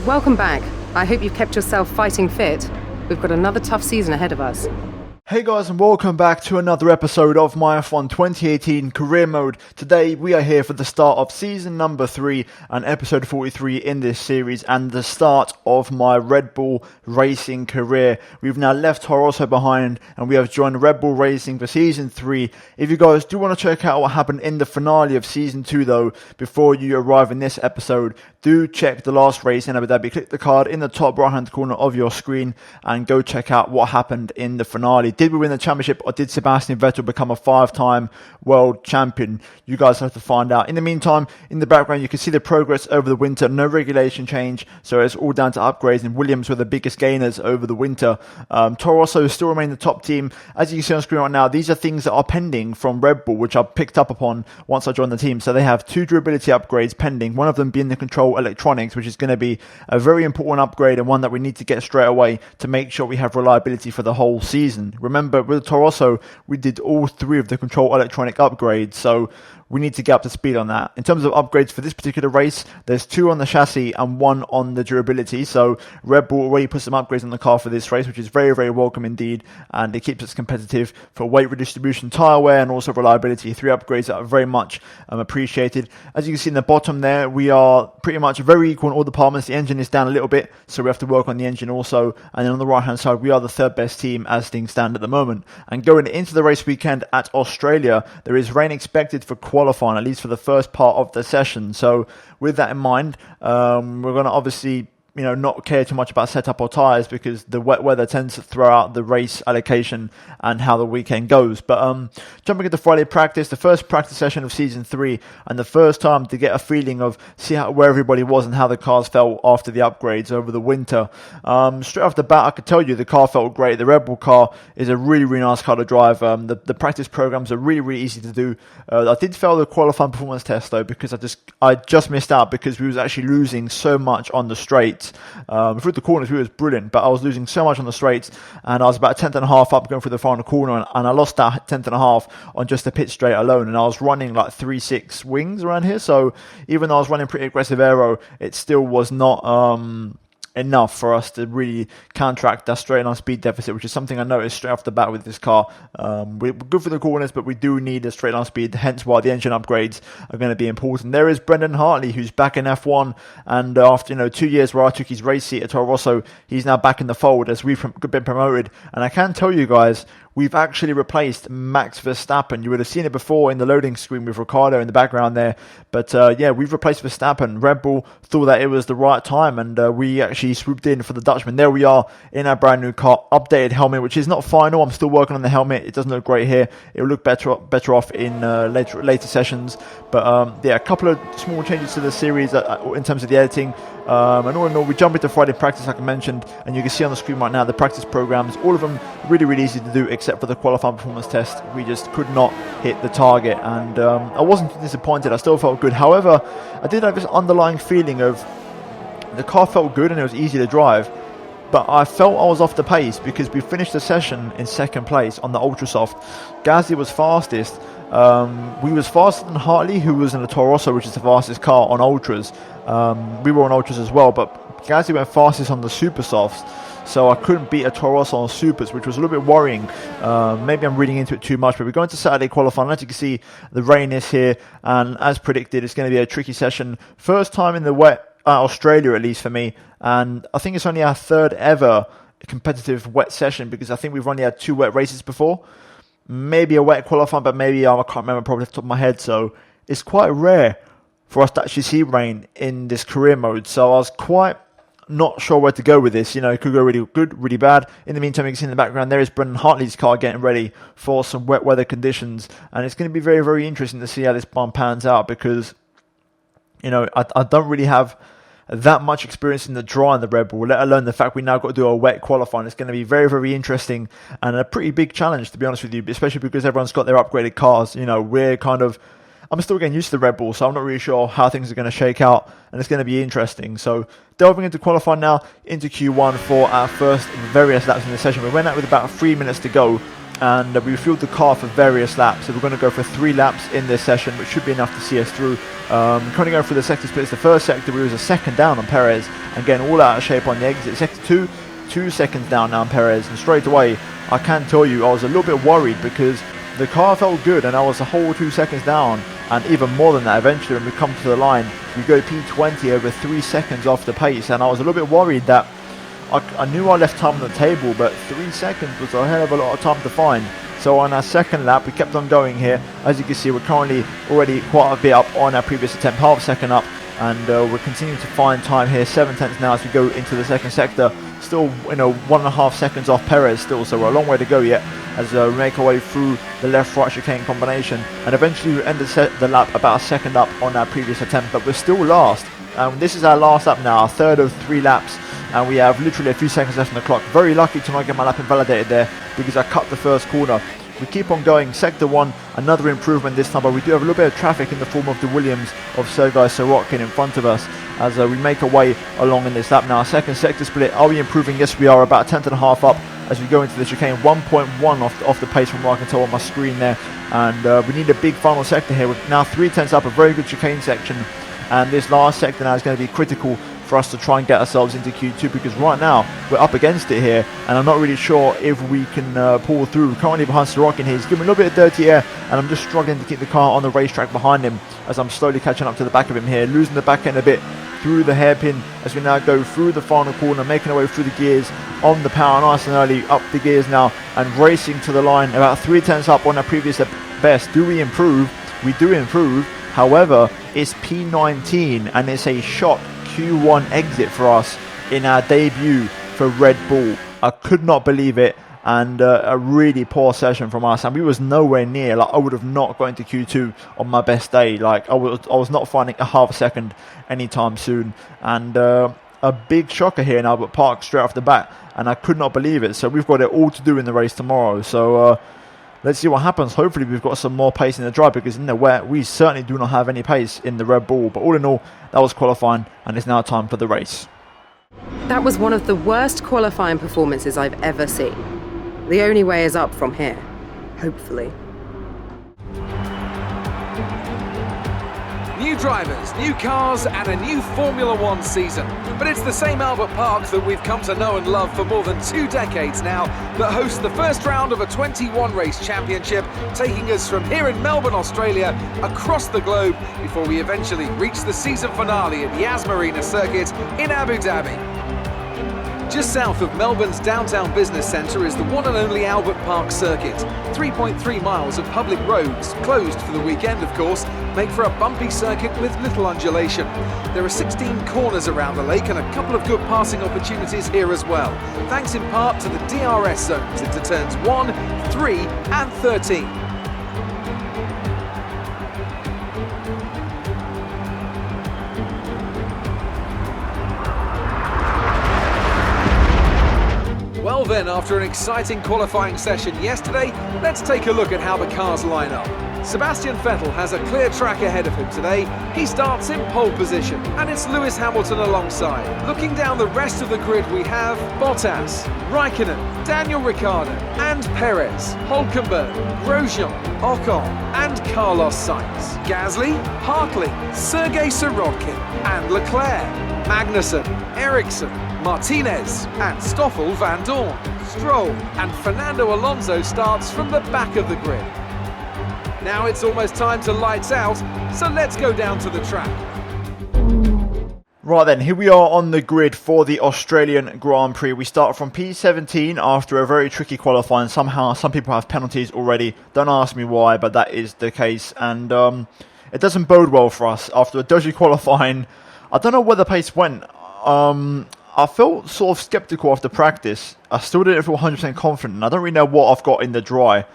Welcome back. I hope you've kept yourself fighting fit. We've got another tough season ahead of us. Hey guys, and welcome back to another episode of My F1 2018 Career Mode. Today we are here for the start of season number 3 and episode 43 in this series, and the start of my Red Bull racing career. We've now left Toro Rosso behind and we have joined Red Bull Racing for season 3. If you guys do want to check out what happened in the finale of season 2 though, before you arrive in this episode, do check the last race in Abu Dhabi. Click the card in the top right hand corner of your screen and go check out what happened in the finale. Did we win the championship, or did Sebastian Vettel become a 5-time world champion? You guys have to find out. In the meantime, in the background you can see the progress over the winter. No regulation change, so it's all down to upgrades, and Williams were the biggest gainers over the winter. Toro Rosso still remain the top team. As you can see on screen right now, these are things that are pending from Red Bull, which I picked up upon once I joined the team. So they have 2 durability upgrades pending, one of them being the control electronics, which is going to be a very important upgrade and one that we need to get straight away to make sure we have reliability for the whole season. Remember, with Toro Rosso, we did all 3 of the control electronic upgrades, so we need to get up to speed on that. In terms of upgrades for this particular race, there's 2 on the chassis and 1 on the durability. So Red Bull already put some upgrades on the car for this race, which is very, very welcome indeed. And it keeps us competitive for weight redistribution, tyre wear, and also reliability. 3 upgrades that are very much appreciated. As you can see in the bottom there, we are pretty much very equal in all departments. The engine is down a little bit, so we have to work on the engine also. And then on the right-hand side, we are the 3rd best team as things stand at the moment. And going into the race weekend at Australia, there is rain expected for qualifying, at least for the first part of the session. So with that in mind, we're going to obviously not care too much about setup or tyres, because the wet weather tends to throw out the race allocation and how the weekend goes. But jumping into Friday practice, the first practice session of season 3, and the first time to get a feeling of where everybody was and how the cars felt after the upgrades over the winter. Straight off the bat, I could tell you the car felt great. The Red Bull car is a really, really nice car to drive. The practice programs are really, really easy to do. I did fail the qualifying performance test though, because I just missed out because we was actually losing so much on the straights. Through the corners we was brilliant, but I was losing so much on the straights, and I was about a 10th up going through the final corner, and I lost that 10th on just the pit straight alone, and I was running like 3.6 wings around here, so even though I was running pretty aggressive aero, it still was not enough for us to really counteract that straight line speed deficit, which is something I noticed straight off the bat with this car. We're good for the corners, but we do need a straight line speed, hence why the engine upgrades are going to be important. There is Brendan Hartley, who's back in F1, and after 2 years where I took his race seat at Toro Rosso, he's now back in the fold as we've been promoted. And I can tell you guys, we've actually replaced Max Verstappen. You would have seen it before in the loading screen with Ricciardo in the background there. But we've replaced Verstappen. Red Bull thought that it was the right time, and we actually swooped in for the Dutchman. There we are in our brand new car, updated helmet, which is not final. I'm still working on the helmet. It doesn't look great here. It will look better off in later sessions. But a couple of small changes to the series in terms of the editing. And all in all, we jump into Friday practice, like I mentioned, and you can see on the screen right now the practice programs, all of them really, really easy to do, except for the qualifying performance test. We just could not hit the target, and I wasn't disappointed. I still felt good. However, I did have this underlying feeling of the car felt good and it was easy to drive, but I felt I was off the pace because we finished the session in 2nd place on the Ultra Soft. Gasly was fastest. We was faster than Hartley, who was in the Toro Rosso, which is the fastest car on Ultras. We were on Ultras as well, but Gasly went fastest on the Super Softs, so I couldn't beat a Toro Rosso on Supers, which was a little bit worrying. Maybe I'm reading into it too much, but we're going to Saturday qualifying. As you can see, the rain is here, and as predicted, it's going to be a tricky session. First time in the wet, Australia at least for me, and I think it's only our 3rd ever competitive wet session, because I think we've only had 2 wet races before. Maybe a wet qualifying, but maybe I can't remember probably off the top of my head. So it's quite rare for us to actually see rain in this career mode. So I was quite not sure where to go with this. It could go really good, really bad. In the meantime, you can see in the background there is Brendan Hartley's car getting ready for some wet weather conditions, and it's going to be very, very interesting to see how this bomb pans out, because I don't really have that much experience in the dry in the Red Bull, let alone the fact we now got to do a wet qualifying. It's going to be very, very interesting and a pretty big challenge, to be honest with you, especially because everyone's got their upgraded cars. I'm still getting used to the Red Bull, so I'm not really sure how things are going to shake out, and it's going to be interesting. So delving into qualifying now, into Q1 for our first various laps in the session. We went out with about 3 minutes to go, and we fueled the car for various laps. So we're going to go for 3 laps in this session, which should be enough to see us through. Currently going through the sector splits. The first sector, we was a second down on Perez, and getting all out of shape on the exit. Sector 2 seconds down now on Perez, and straight away, I can tell you, I was a little bit worried because the car felt good, and I was a whole 2 seconds down, and even more than that. Eventually, when we come to the line, we go P20 over 3 seconds off the pace, and I was a little bit worried that I knew I left time on the table, but 3 seconds was a hell of a lot of time to find. So on our second lap, we kept on going here. As you can see, we're currently already quite a bit up on our previous attempt, half second up, and we're continuing to find time here, 7 tenths now as we go into the second sector. Still, 1.5 seconds off Perez still, so we're a long way to go yet as we make our way through the left-right chicane combination, and eventually we end the lap about a second up on our previous attempt, but we're still last. This is our last lap now, our third of 3 laps, and we have literally a few seconds left on the clock. Very lucky to not get my lap invalidated there because I cut the first corner. We keep on going. Sector 1, another improvement this time, but we do have a little bit of traffic in the form of the Williams of Sergei Sorokin in front of us as we make our way along in this lap now. Second sector split, are we improving? Yes, we are, about a tenth and a half up as we go into the chicane. 1.1 off the pace from what I can tell on my screen there, and we need a big final sector here. We're now 3 tenths up, a very good chicane section, and this last sector now is going to be critical for us to try and get ourselves into Q2, because right now we're up against it here, and I'm not really sure if we can pull through. Currently behind Sorokin here, he's giving a little bit of dirty air, and I'm just struggling to keep the car on the racetrack behind him as I'm slowly catching up to the back of him here, losing the back end a bit through the hairpin as we now go through the final corner, making our way through the gears on the power nice and early, up the gears now and racing to the line, about 3 tenths up on our previous best. Do we improve? We do improve. However, it's P19 and it's a shot Q1 exit for us in our debut for Red Bull. I could not believe it, and a really poor session from us, and we was nowhere near. Like, I would have not got into Q2 on my best day. Like, I was not finding a half a second anytime soon, and a big shocker here in Albert Park straight off the bat, and I could not believe it. So we've got it all to do in the race tomorrow, so let's see what happens. Hopefully we've got some more pace in the dry, because in the wet we certainly do not have any pace in the Red Bull. But all in all, that was qualifying, and it's now time for the race. That was one of the worst qualifying performances I've ever seen. The only way is up from here, hopefully. New drivers, new cars, and a new Formula One season. But it's the same Albert Park that we've come to know and love for more than 2 decades now that hosts the first round of a 21 race championship, taking us from here in Melbourne, Australia, across the globe before we eventually reach the season finale at Yas Marina Circuit in Abu Dhabi. Just south of Melbourne's downtown business centre is the one and only Albert Park Circuit. 3.3 miles of public roads, closed for the weekend of course, make for a bumpy circuit with little undulation. There are 16 corners around the lake and a couple of good passing opportunities here as well, thanks in part to the DRS zones into turns 1, 3 and 13. Well then, after an exciting qualifying session yesterday, let's take a look at how the cars line up. Sebastian Vettel has a clear track ahead of him today. He starts in pole position, and it's Lewis Hamilton alongside. Looking down the rest of the grid, we have Bottas, Raikkonen, Daniel Ricciardo, and Perez, Hülkenberg, Grosjean, Ocon, and Carlos Sainz. Gasly, Hartley, Sergei Sorokin, and Leclerc, Magnussen, Ericsson, Martinez and Stoffel van Dorn. Stroll and Fernando Alonso starts from the back of the grid. Now it's almost time to lights out, so let's go down to the track. Right then, here we are on the grid for the Australian Grand Prix. We start from P17 after a very tricky qualifying. Somehow, some people have penalties already. Don't ask me why, but that is the case. And it doesn't bode well for us after a dodgy qualifying. I don't know where the pace went. I felt sort of sceptical after practice. I still didn't feel 100% confident. And I don't really know what I've got in the dry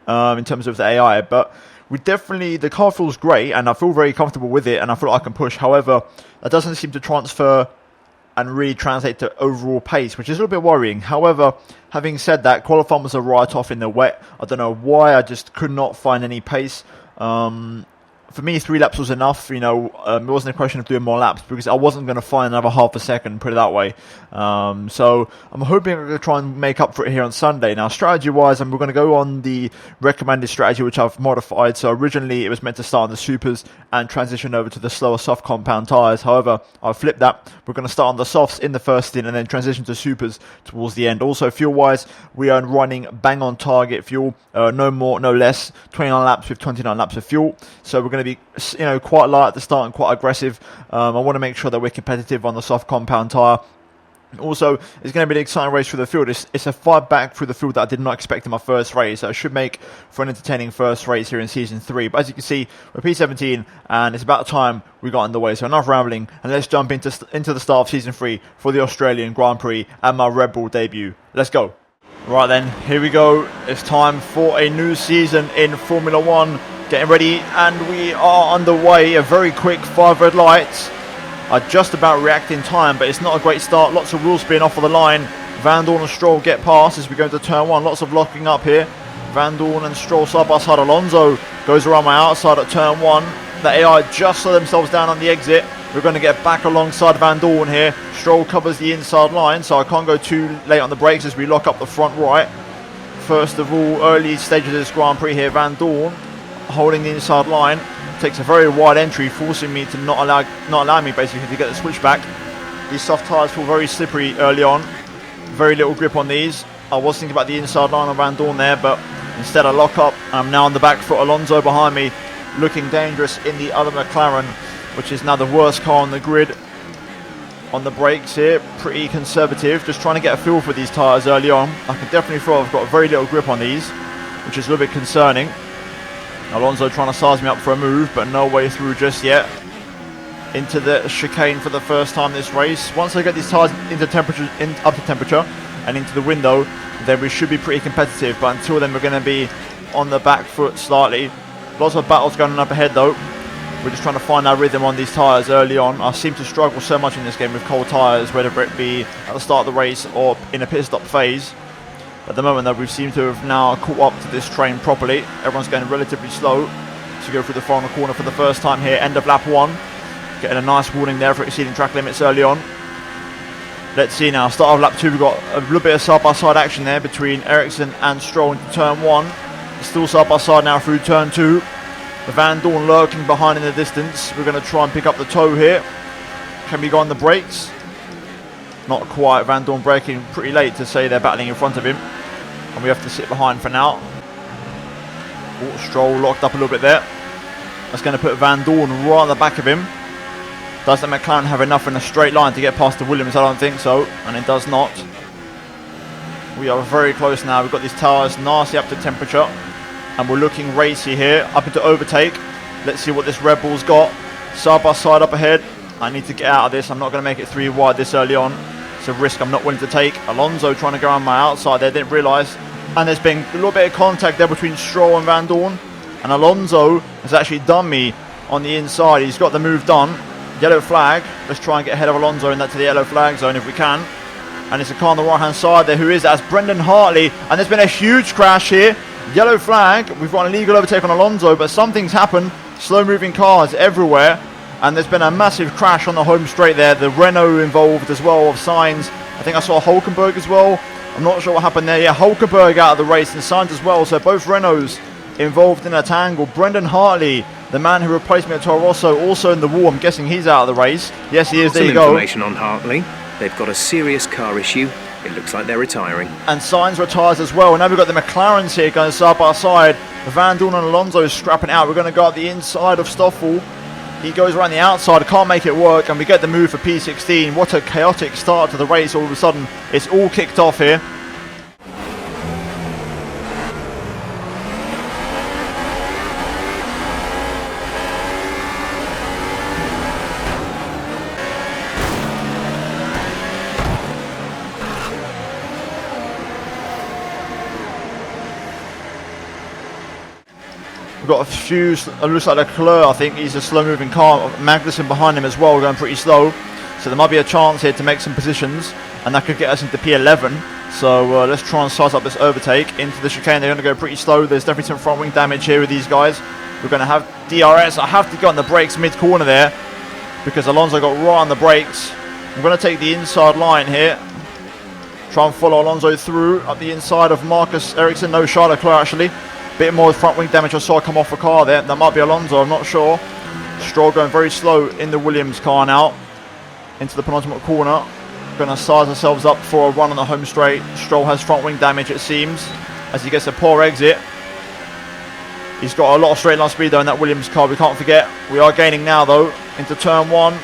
in terms of the AI, but the car feels great and I feel very comfortable with it and I feel like I can push. However, that doesn't seem to transfer and really translate to overall pace, which is a little bit worrying. However, having said that, qualifying was a write-off in the wet. I don't know why, I just could not find any pace. for me, 3 laps was enough. It wasn't a question of doing more laps because I wasn't going to find another half a second, put it that way. So I'm hoping I'm going to try and make up for it here on Sunday. Now, strategy-wise, we're going to go on the recommended strategy, which I've modified. So originally, it was meant to start on the supers and transition over to the slower soft compound tyres. However, I've flipped that. We're going to start on the softs in the first stint and then transition to supers towards the end. Also, fuel-wise, we are running bang-on target fuel. No more, no less. 29 laps with 29 laps of fuel. So we're going to be quite light at the start and quite aggressive. I want to make sure that we're competitive on the soft compound tyre. Also, it's going to be an exciting race through the field. It's a fight back through the field that I did not expect in my first race. So it should make for an entertaining first race here in Season 3. But as you can see, we're P17 and it's about time we got underway. So enough rambling and let's jump into the start of Season 3 for the Australian Grand Prix and my Red Bull debut. Let's go. Right then, here we go. It's time for a new season in Formula 1. Getting ready and we are underway. A very quick 5 red lights. I just about react in time, but it's not a great start. Lots of wheel spin off of the line. Van Dorn and Stroll get past as we go into turn 1. Lots of locking up here. Van Dorn and Stroll side by side. Alonso goes around my outside at turn 1. The AI just slow themselves down on the exit. We're going to get back alongside Van Dorn here. Stroll covers the inside line, so I can't go too late on the brakes as we lock up the front right. First of all, early stages of this Grand Prix here. Van Dorn holding the inside line. Takes a very wide entry, forcing me to not allow me basically to get the switchback. These soft tyres feel very slippery early on. Very little grip on these. I was thinking about the inside line of Van Dorn there, but instead I lock up. I'm now on the back foot. Alonso behind me, looking dangerous in the other McLaren, which is now the worst car on the grid. On the brakes here, pretty conservative. Just trying to get a feel for these tyres early on. I can definitely feel I've got very little grip on these, which is a little bit concerning. Alonso trying to size me up for a move, but no way through just yet. Into the chicane for the first time this race. Once I get these tyres up to temperature and into the window, then we should be pretty competitive. But until then, we're going to be on the back foot slightly. Lots of battles going on up ahead though. We're just trying to find our rhythm on these tyres early on. I seem to struggle so much in this game with cold tyres, whether it be at the start of the race or in a pit stop phase. At the moment though, we seem to have now caught up to this train properly. Everyone's going relatively slow to go through the final corner for the first time here. End of lap 1. Getting a nice warning there for exceeding track limits early on. Let's see now. Start of lap 2, we've got a little bit of side-by-side action there between Ericsson and Stroll into turn 1. Still side-by-side now through turn 2. The Van Dorn lurking behind in the distance. We're going to try and pick up the toe here. Can we go on the brakes? Not quite. Van Dorn braking pretty late to say they're battling in front of him. And we have to sit behind for now. Oh, Stroll locked up a little bit there. That's going to put Van Dorn right on the back of him. Does the McLaren have enough in a straight line to get past the Williams? I don't think so. And it does not. We are very close now. We've got these tyres nasty up to temperature. And we're looking racy here. Up into overtake. Let's see what this Red Bull's got. Side by side up ahead. I need to get out of this. I'm not going to make it 3 wide this early on. It's a risk I'm not willing to take. Alonso trying to go around my outside there. Didn't realise. And there's been a little bit of contact there between Stroll and Van Dorn. And Alonso has actually done me on the inside. He's got the move done. Yellow flag. Let's try and get ahead of Alonso in that to the yellow flag zone if we can. And it's a car on the right hand side there. Who is that? It's Brendan Hartley. And there's been a huge crash here. Yellow flag. We've got an illegal overtake on Alonso, but something's happened. Slow moving cars everywhere. And there's been a massive crash on the home straight there. The Renault involved as well of Sainz. I think I saw Hulkenberg as well. I'm not sure what happened there. Yeah, Hulkenberg out of the race and Sainz as well. So both Renaults involved in a tangle. Brendan Hartley, the man who replaced me at Toro Rosso, also in the wall. I'm guessing he's out of the race. Yes, he is. There you go. Some information on Hartley. They've got a serious car issue. It looks like they're retiring. And Sainz retires as well. And now we've got the McLarens here going side by side. Van Dorn and Alonso is scrapping out. We're going to go up the inside of Stoffel. He goes around the outside, can't make it work, and we get the move for P16. What a chaotic start to the race. All of a sudden, it's all kicked off here. We've got a few, it looks like Leclerc, I think he's a slow moving car. Magnussen behind him as well, going pretty slow. So there might be a chance here to make some positions, and that could get us into P11. So let's try and size up this overtake into the chicane. They're going to go pretty slow. There's definitely some front wing damage here with these guys. We're going to have DRS. I have to go on the brakes mid-corner there because Alonso got right on the brakes. I'm going to take the inside line here. Try and follow Alonso through up the inside of Marcus Ericsson. No, Charles Leclerc actually. Bit more front wing damage I saw come off the car there. That might be Alonso, I'm not sure. Stroll going very slow in the Williams car now. Into the penultimate corner. Going to size ourselves up for a run on the home straight. Stroll has front wing damage it seems as he gets a poor exit. He's got a lot of straight line speed though in that Williams car, we can't forget. We are gaining now though into turn 1.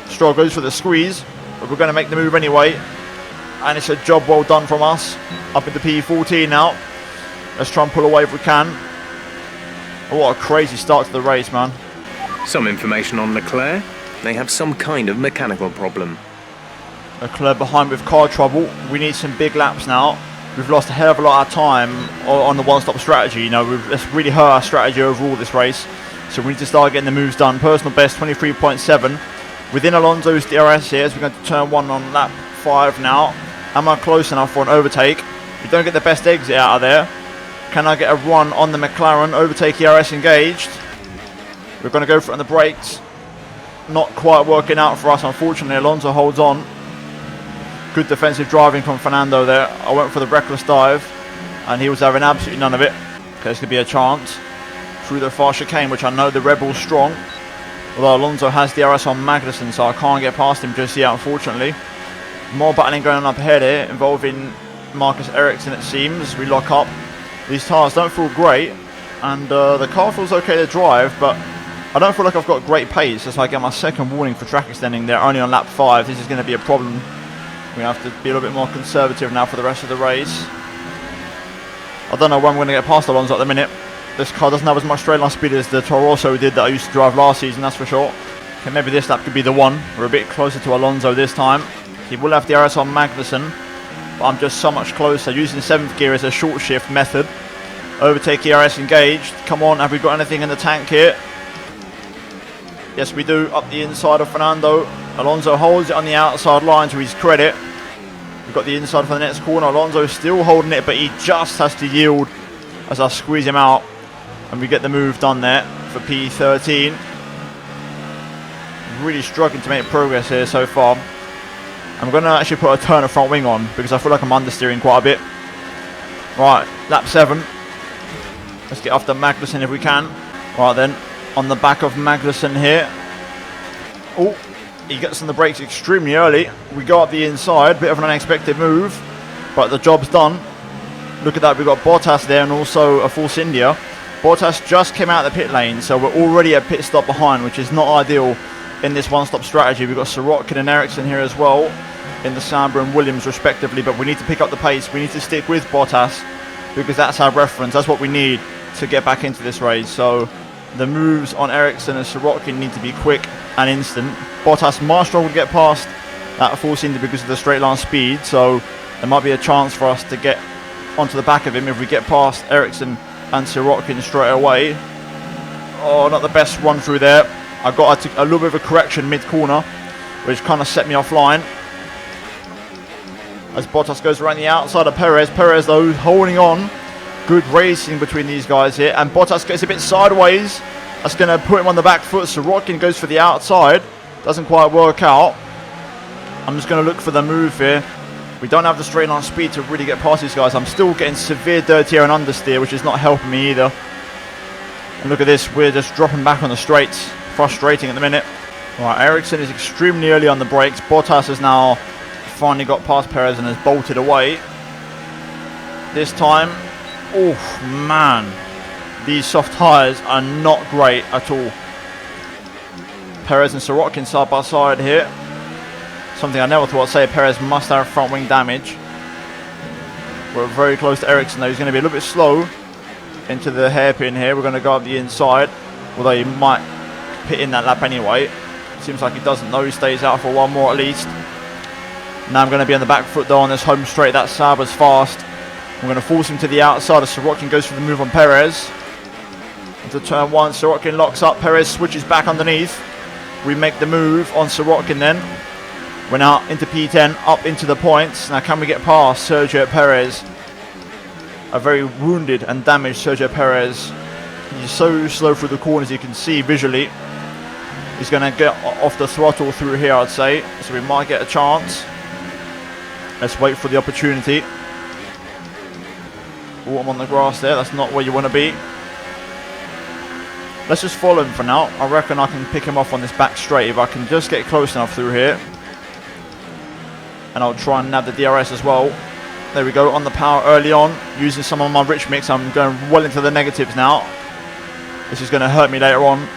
Stroll goes for the squeeze, but we're going to make the move anyway. And it's a job well done from us. Up into P14 now. Let's try and pull away if we can. Oh, what a crazy start to the race, man. Some information on Leclerc. They have some kind of mechanical problem. Leclerc behind with car trouble. We need some big laps now. We've lost a hell of a lot of time on the one-stop strategy. You know, it's really hurt our strategy overall this race. So we need to start getting the moves done. Personal best 23.7. Within Alonso's DRS here as we're going to turn 1 on lap 5 now. Am I close enough for an overtake? We don't get the best exit out of there. Can I get a run on the McLaren? Overtake ERS engaged. We're going to go for it on the brakes. Not quite working out for us, unfortunately. Alonso holds on. Good defensive driving from Fernando there. I went for the reckless dive and he was having absolutely none of it. Okay, this could be a chance. Through the far chicane, which I know the Rebel's strong. Although Alonso has DRS on Magnussen, so I can't get past him just yet, unfortunately. More battling going on up ahead here, involving Marcus Ericsson it seems. We lock up. These tyres don't feel great, and the car feels okay to drive, but I don't feel like I've got great pace. As I get my second warning for track extending there, only on lap 5. This is going to be a problem. We have to be a little bit more conservative now for the rest of the race. I don't know when I'm going to get past Alonso at the minute. This car doesn't have as much straight line speed as the Toro Rosso did that I used to drive last season, that's for sure. Okay, maybe this lap could be the one. We're a bit closer to Alonso this time. He will have DRS on Magnussen, but I'm just so much closer. Using 7th gear as a short shift method. Overtake ERS engaged. Come on, have we got anything in the tank here? Yes, we do. Up the inside of Fernando. Alonso holds it on the outside line to his credit. We've got the inside for the next corner. Alonso still holding it, but he just has to yield as I squeeze him out. And we get the move done there for P13. Really struggling to make progress here so far. I'm going to actually put a turner front wing on because I feel like I'm understeering quite a bit. Right, lap 7. Let's get after Magnussen if we can. Right then, on the back of Magnussen here. Oh, he gets on the brakes extremely early. We go up the inside, bit of an unexpected move, but the job's done. Look at that, we've got Bottas there and also a Force India. Bottas just came out of the pit lane, so we're already a pit stop behind, which is not ideal in this one-stop strategy. We've got Sirotkin and Ericsson here as well, in the Sauber and Williams respectively, but we need to pick up the pace. We need to stick with Bottas, because that's our reference. That's what we need to get back into this race. So the moves on Ericsson and Sirotkin need to be quick and instant. Bottas might struggle to get past that Force India because of the straight line speed, so there might be a chance for us to get onto the back of him if we get past Ericsson and Sirotkin straight away. Oh, not the best run through there. I got a little bit of a correction mid-corner, which kind of set me offline. As Bottas goes around the outside of Perez. Perez, though, holding on. Good racing between these guys here. And Bottas gets a bit sideways. That's going to put him on the back foot. Sirotkin goes for the outside. Doesn't quite work out. I'm just going to look for the move here. We don't have the straight line speed to really get past these guys. I'm still getting severe dirty air and understeer, which is not helping me either. And look at this. We're just dropping back on the straights. Frustrating at the minute. Right, Ericsson is extremely early on the brakes. Bottas has now finally got past Perez and has bolted away. This time, oh man, these soft tyres are not great at all. Perez and Sirotkin side by side here. Something I never thought I'd say. Perez must have front wing damage. We're very close to Ericsson though. He's going to be a little bit slow into the hairpin here. We're going to go up the inside, although he might pit in that lap anyway. Seems like he doesn't know. He stays out for one more at least. Now I'm going to be on the back foot though on this home straight. That Sauber's fast. I'm going to force him to the outside as Sirotkin goes for the move on Perez. Into turn 1, Sirotkin locks up. Perez switches back underneath. We make the move on Sirotkin then. We're now into P10, up into the points. Now can we get past Sergio Perez? A very wounded and damaged Sergio Perez. He's so slow through the corners, you can see visually. He's going to get off the throttle through here, I'd say. So we might get a chance. Let's wait for the opportunity. Oh, I'm on the grass there. That's not where you want to be. Let's just follow him for now. I reckon I can pick him off on this back straight if I can just get close enough through here. And I'll try and nab the DRS as well. There we go, on the power early on. Using some of my rich mix. I'm going well into the negatives now. This is going to hurt me later on.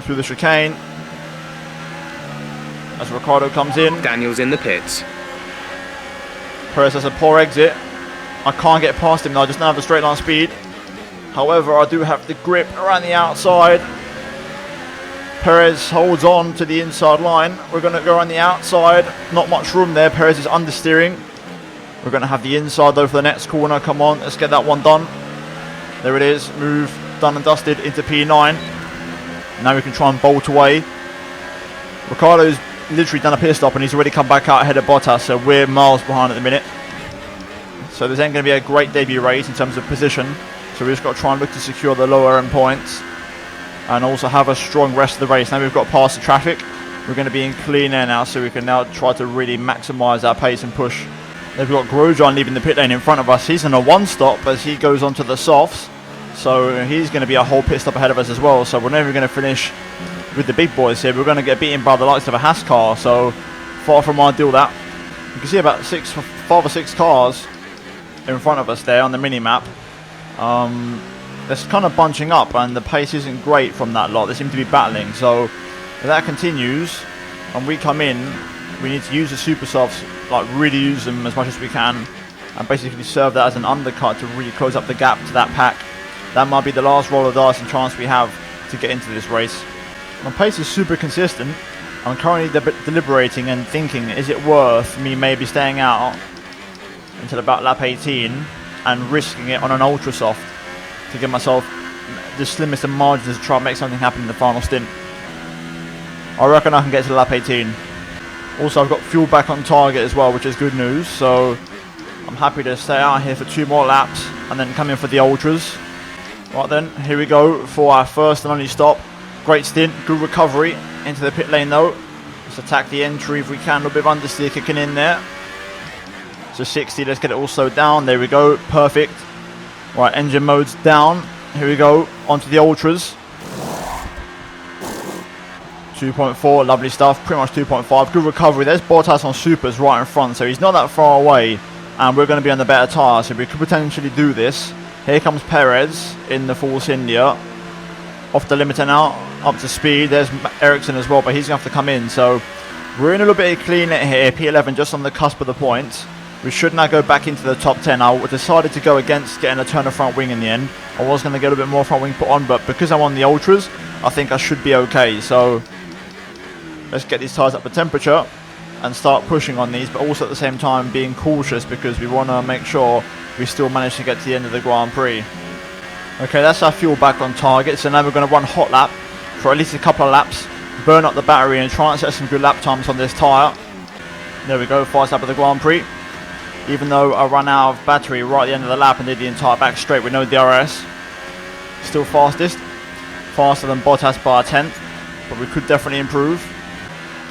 Through the chicane. As Ricciardo comes in. Daniel's in the pits. Perez has a poor exit. I can't get past him now, I just don't have the straight line speed. However, I do have the grip around the outside. Perez holds on to the inside line. We're going to go on the outside. Not much room there. Perez is understeering. We're going to have the inside though for the next corner. Come on, let's get that one done. There it is. Move done and dusted into P9. Now we can try and bolt away. Ricciardo's literally done a pit stop and he's already come back out ahead of Bottas. So we're miles behind at the minute. So this ain't going to be a great debut race in terms of position. So we've just got to try and look to secure the lower end points. And also have a strong rest of the race. Now we've got past the traffic. We're going to be in clean air now, so we can now try to really maximise our pace and push. Then we've got Grosjean leaving the pit lane in front of us. He's in a one stop as he goes onto the softs. So he's going to be a whole pit stop ahead of us as well. So we're never going to finish with the big boys here. We're going to get beaten by the likes of a Haas car. So far from ideal that. You can see about 5 or 6 cars in front of us there on the mini-map. It's kind of bunching up and the pace isn't great from that lot. They seem to be battling. So if that continues and we come in, we need to use the super softs, like really use them as much as we can and basically serve that as an undercut to really close up the gap to that pack. That might be the last roll of dice and chance we have to get into this race. My pace is super consistent. I'm currently deliberating and thinking, is it worth me maybe staying out until about lap 18 and risking it on an ultra soft to give myself the slimmest of margins to try and make something happen in the final stint. I reckon I can get to lap 18. Also, I've got fuel back on target as well, which is good news. So I'm happy to stay out here for 2 more laps and then come in for the ultras. Right then, here we go for our first and only stop. Great stint, good recovery into the pit lane though. Let's attack the entry if we can. A little bit of understeer kicking in there. So 60, let's get it all slowed down. There we go, perfect. Right, engine mode's down. Here we go, onto the ultras. 2.4, lovely stuff, pretty much 2.5. Good recovery. There's Bottas on supers right in front, so he's not that far away. And we're going to be on the better tyre, so we could potentially do this. Here comes Perez in the Force India. Off the limiter now, up to speed. There's Ericsson as well, but he's going to have to come in. So we're in a little bit of clean it here. P11 just on the cusp of the points. We should now go back into the top 10. I decided to go against getting a turn of front wing in the end. I was going to get a bit more front wing put on, but because I'm on the ultras, I think I should be okay. So let's get these tyres up to temperature and start pushing on these, but also at the same time being cautious because we want to make sure we still manage to get to the end of the Grand Prix. Okay, that's our fuel back on target. So now we're going to run hot lap for at least a couple of laps, burn up the battery and try and set some good lap times on this tyre. There we go, fast lap of the Grand Prix. Even though I ran out of battery right at the end of the lap and did the entire back straight with no DRS. Still fastest. Faster than Bottas by a 10th. But we could definitely improve.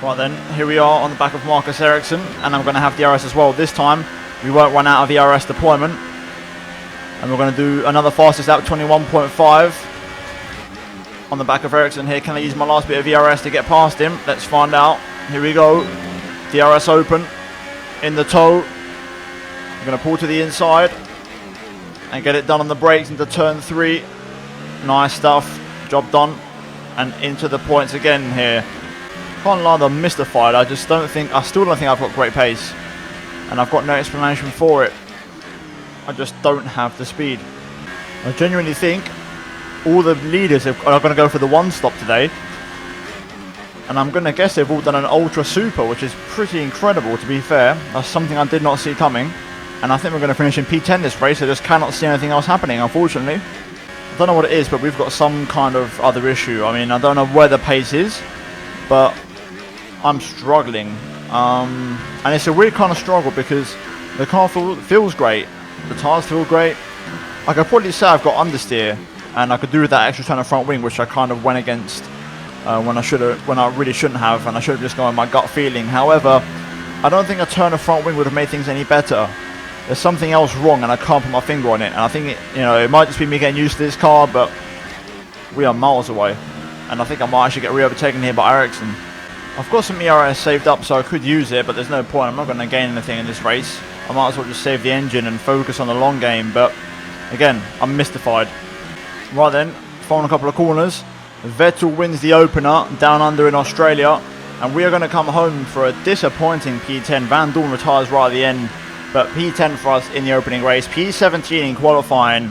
Right then, here we are on the back of Marcus Ericsson. And I'm going to have DRS as well. This time, we won't run out of DRS deployment. And we're going to do another fastest lap, 21.5. On the back of Ericsson here. Can I use my last bit of DRS to get past him? Let's find out. Here we go. DRS open. In the toe. I'm going to pull to the inside and get it done on the brakes into turn 3. Nice stuff. Job done. And into the points again here. Can't lie, I'm mystified. I still don't think I've got great pace. And I've got no explanation for it. I just don't have the speed. I genuinely think all the leaders are going to go for the one stop today. And I'm going to guess they've all done an ultra super, which is pretty incredible to be fair. That's something I did not see coming. And I think we're going to finish in P10 this race. I just cannot see anything else happening, unfortunately. I don't know what it is, but we've got some kind of other issue. I mean, I don't know where the pace is, but I'm struggling. And it's a weird kind of struggle because the car feels great. The tyres feel great. I could probably say I've got understeer, and I could do that extra turn of front wing, which I kind of went against when I really shouldn't have, and I should have just gone with my gut feeling. However, I don't think a turn of front wing would have made things any better. There's something else wrong, and I can't put my finger on it. And I think it might just be me getting used to this car, but we are miles away, and I think I might actually get re-overtaken here by Ericsson. I've got some ERS saved up, so I could use it, but there's no point. I'm not going to gain anything in this race. I might as well just save the engine and focus on the long game, but again, I'm mystified. Right then, final couple of corners. Vettel wins the opener down under in Australia, and we are going to come home for a disappointing P10. Van Dorn retires right at the end, but P10 for us in the opening race. P17 in qualifying.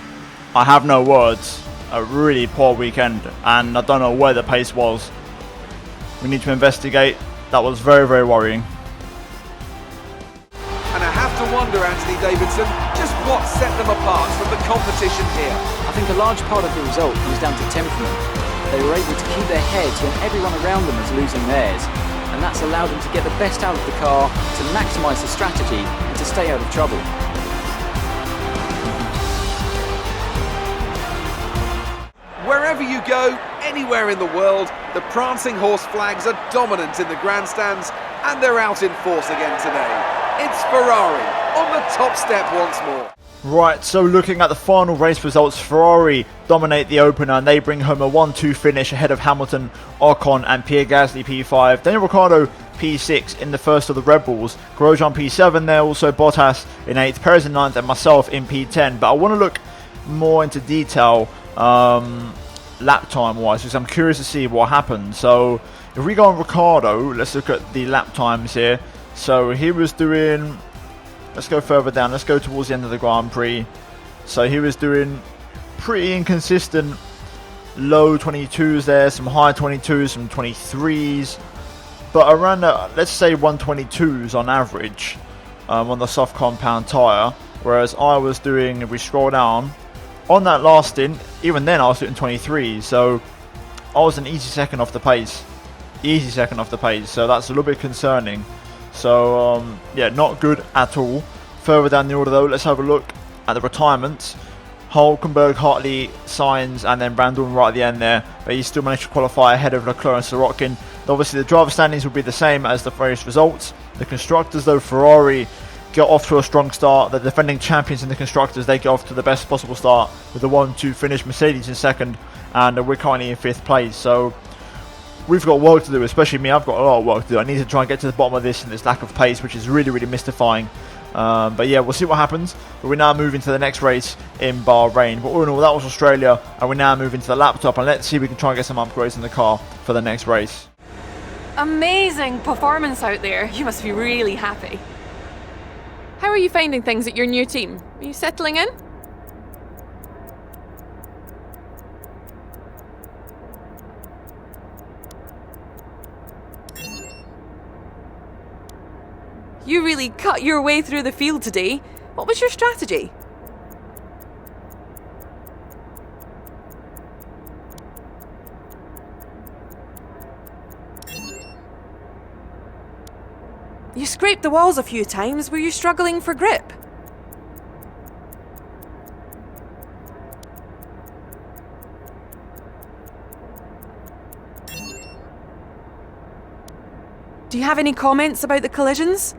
I have no words. A really poor weekend, and I don't know where the pace was. We need to investigate. That was very, very worrying. And I have to wonder, Anthony Davidson, just what set them apart from the competition here. I think a large part of the result comes down to temperament. They were able to keep their heads when everyone around them was losing theirs, and that's allowed them to get the best out of the car, to maximise the strategy, and to stay out of trouble. Wherever you go, anywhere in the world, the prancing horse flags are dominant in the grandstands, and they're out in force again today. It's Ferrari on the top step once more. Right, so looking at the final race results, Ferrari dominate the opener and they bring home a 1-2 finish ahead of Hamilton, Ocon and Pierre Gasly P5. Daniel Ricciardo P6 in the first of the Red Bulls. Grosjean P7 there, also Bottas in 8th, Perez in 9th and myself in P10. But I want to look more into detail lap time wise, because I'm curious to see what happened. So if we go on Ricciardo, let's look at the lap times here. So he was doing, let's go further down, let's go towards the end of the Grand Prix. So he was doing pretty inconsistent low 22s there, some high 22s, some 23s, but around let's say 122s on average on the soft compound tyre, whereas I was doing, if we scroll down on that last stint, even then I was doing 23s, so I was an easy second off the pace, so that's a little bit concerning. So yeah, not good at all. Further down the order though, let's have a look at the retirements. Hulkenberg, Hartley, Sainz and then Brandon right at the end there, but he still managed to qualify ahead of Leclerc and Sorokin. Obviously the driver standings will be the same as the race results. The constructors though, Ferrari get off to a strong start. The defending champions in the constructors, they get off to the best possible start with a 1-2 finish. Mercedes in second, and we're currently in 5th place. So we've got work to do, especially me. I've got a lot of work to do. I need to try and get to the bottom of this and this lack of pace, which is really, really mystifying. But yeah, we'll see what happens. But we're now moving to the next race in Bahrain. But all in all, that was Australia, and we're now moving to the laptop, and let's see if we can try and get some upgrades in the car for the next race. Amazing performance out there. You must be really happy. How are you finding things at your new team? Are you settling in? You really cut your way through the field today. What was your strategy? You scraped the walls a few times. Were you struggling for grip? Do you have any comments about the collisions?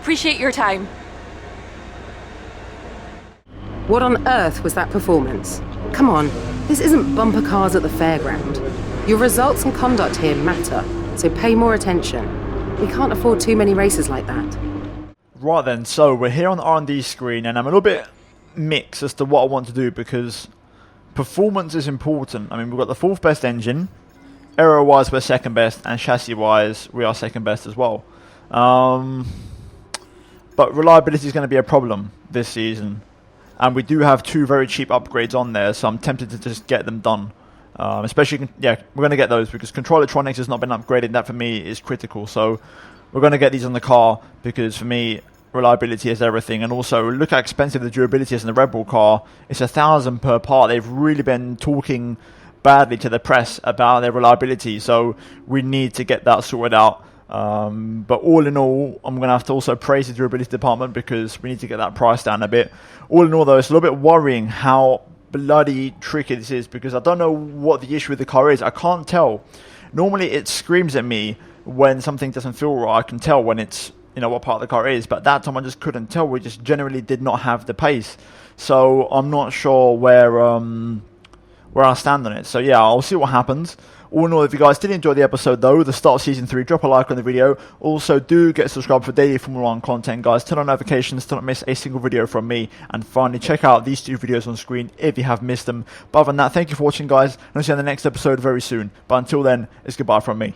Appreciate your time. What on earth was that performance? Come on, this isn't bumper cars at the fairground. Your results and conduct here matter, so pay more attention. We can't afford too many races like that. Right then, so we're here on the R&D screen, and I'm a little bit mixed as to what I want to do, because performance is important. I mean, we've got the 4th best engine, aero-wise we're 2nd best, and chassis-wise we are 2nd best as well. But reliability is going to be a problem this season. And we do have 2 very cheap upgrades on there, so I'm tempted to just get them done. Especially, yeah, we're going to get those because control electronics has not been upgraded. That for me is critical. So we're going to get these on the car because for me, reliability is everything. And also, look how expensive the durability is in the Red Bull car. It's $1,000 per part. They've really been talking badly to the press about their reliability, so we need to get that sorted out. But all in all, I'm going to have to also praise the durability department because we need to get that price down a bit. All in all, though, it's a little bit worrying how bloody tricky this is, because I don't know what the issue with the car is. I can't tell. Normally it screams at me when something doesn't feel right. I can tell when it's, you know, what part of the car it is, but that time I just couldn't tell. We just generally did not have the pace, so I'm not sure where I stand on it. So yeah, I'll see what happens. All in all, if you guys did enjoy the episode though, the start of Season 3, drop a like on the video. Also, do get subscribed for daily Formula 1 content, guys. Turn on notifications to not miss a single video from me. And finally, check out these 2 videos on screen if you have missed them. But other than that, thank you for watching, guys. And I'll see you in the next episode very soon. But until then, it's goodbye from me.